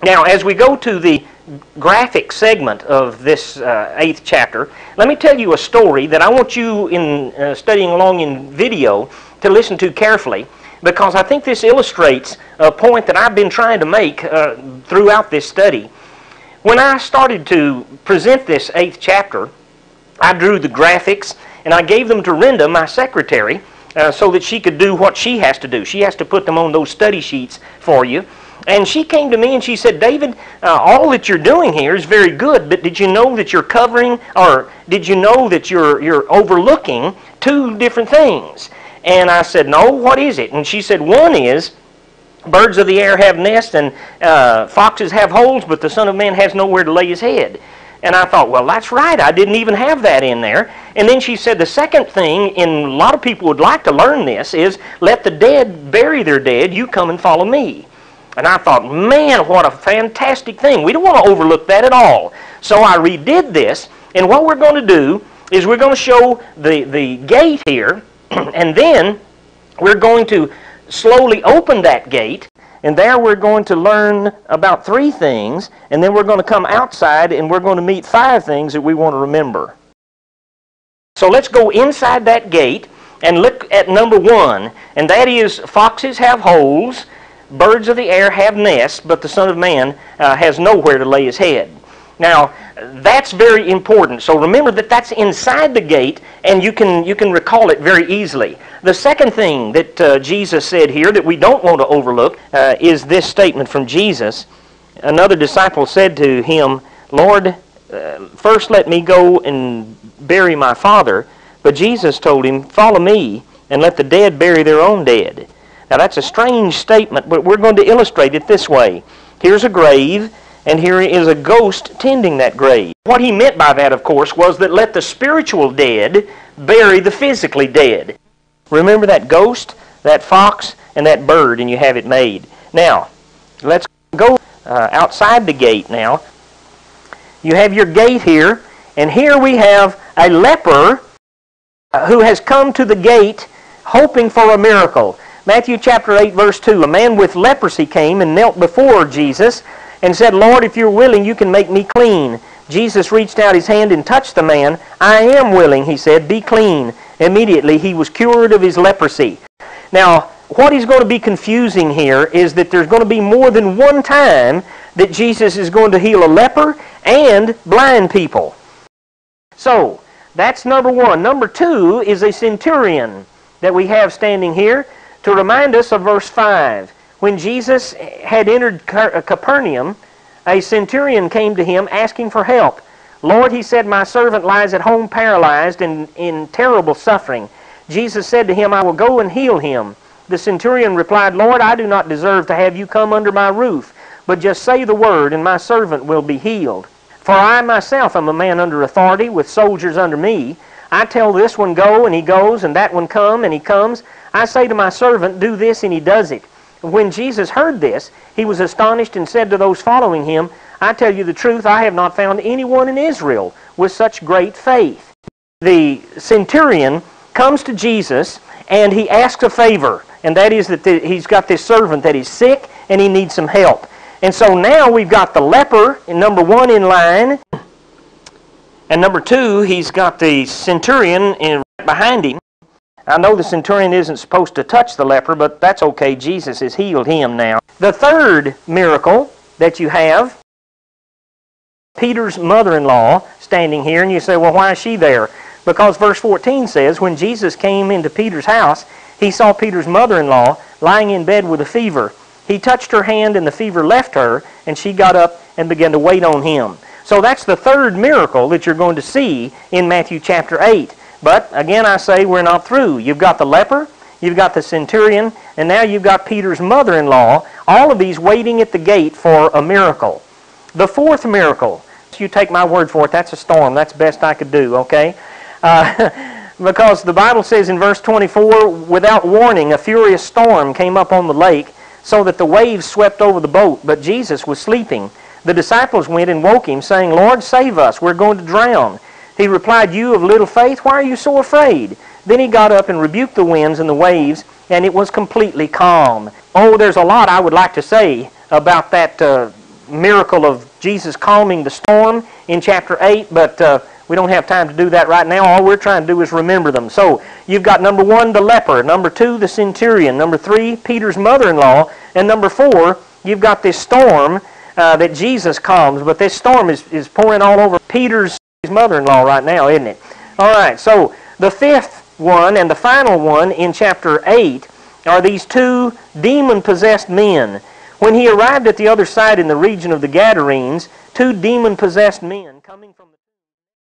Now, as we go to the graphic segment of this 8th chapter, let me tell you a story that I want you, in studying along in video, to listen to carefully, because I think this illustrates a point that I've been trying to make throughout this study. When I started to present this 8th chapter, I drew the graphics, and I gave them to Renda, my secretary, so that she could do what she has to do. She has to put them on those study sheets for you. And she came to me and she said, David, all that you're doing here is very good, but did you know that you're covering, or did you know that you're overlooking two different things? And I said, no, what is it? And she said, one is, birds of the air have nests and foxes have holes, but the Son of Man has nowhere to lay his head. And I thought, well, that's right. I didn't even have that in there. And then she said the second thing, and a lot of people would like to learn this, is let the dead bury their dead, you come and follow me. And I thought, man, what a fantastic thing. We don't want to overlook that at all. So I redid this, and what we're going to do is we're going to show the gate here, and then we're going to slowly open that gate, and there we're going to learn about 3 things, and then we're going to come outside and we're going to meet 5 things that we want to remember. So let's go inside that gate and look at number 1, and that is foxes have holes, birds of the air have nests, but the Son of Man has nowhere to lay his head. Now, that's very important. So remember that that's inside the gate, and you can recall it very easily. The second thing that Jesus said here that we don't want to overlook is this statement from Jesus. Another disciple said to him, Lord, first let me go and bury my father. But Jesus told him, follow me and let the dead bury their own dead. Now that's a strange statement, but we're going to illustrate it this way. Here's a grave, and here is a ghost tending that grave. What he meant by that, of course, was that let the spiritual dead bury the physically dead. Remember that ghost, that fox, and that bird, and you have it made. Now, let's go outside the gate now. You have your gate here, and here we have a leper who has come to the gate hoping for a miracle. Matthew chapter 8, verse 2, a man with leprosy came and knelt before Jesus and said, Lord, if you're willing, you can make me clean. Jesus reached out his hand and touched the man. I am willing, he said, be clean. Immediately he was cured of his leprosy. Now, what is going to be confusing here is that there's going to be more than one time that Jesus is going to heal a leper and blind people. So, that's number 1. Number 2 is a centurion that we have standing here to remind us of verse 5. When Jesus had entered Capernaum, a centurion came to him asking for help. Lord, he said, my servant lies at home paralyzed and in terrible suffering. Jesus said to him, I will go and heal him. The centurion replied, Lord, I do not deserve to have you come under my roof, but just say the word, and my servant will be healed. For I myself am a man under authority, with soldiers under me. I tell this one, go, and he goes, and that one, come, and he comes. I say to my servant, do this, and he does it. When Jesus heard this, he was astonished and said to those following him, I tell you the truth, I have not found anyone in Israel with such great faith. The centurion comes to Jesus and he asks a favor, and that is that he's got this servant that is sick and he needs some help. And so now we've got the leper in number 1 in line, and number 2, he's got the centurion right behind him. I know the centurion isn't supposed to touch the leper, but that's okay. Jesus has healed him now. The third miracle that you have, Peter's mother-in-law standing here, and you say, well, why is she there? Because verse 14 says, when Jesus came into Peter's house, he saw Peter's mother-in-law lying in bed with a fever. He touched her hand, and the fever left her, and she got up and began to wait on him. So that's the third miracle that you're going to see in Matthew chapter 8. But, again, I say we're not through. You've got the leper, you've got the centurion, and now you've got Peter's mother-in-law, all of these waiting at the gate for a miracle. The fourth miracle, you take my word for it, that's a storm. That's best I could do, okay? Because the Bible says in verse 24, without warning, a furious storm came up on the lake, so that the waves swept over the boat, but Jesus was sleeping. The disciples went and woke him, saying, Lord, save us, we're going to drown. He replied, you of little faith, why are you so afraid? Then he got up and rebuked the winds and the waves, and it was completely calm. Oh, there's a lot I would like to say about that miracle of Jesus calming the storm in chapter 8, but we don't have time to do that right now. All we're trying to do is remember them. So you've got number 1, the leper. Number 2, the centurion. Number 3, Peter's mother-in-law. And number 4, you've got this storm that Jesus calms. But this storm is pouring all over Peter's mother-in-law right now, isn't it? All right, so the 5th one and the final one in chapter 8 are these 2 demon-possessed men. When he arrived at the other side in the region of the Gadarenes, 2 demon-possessed men coming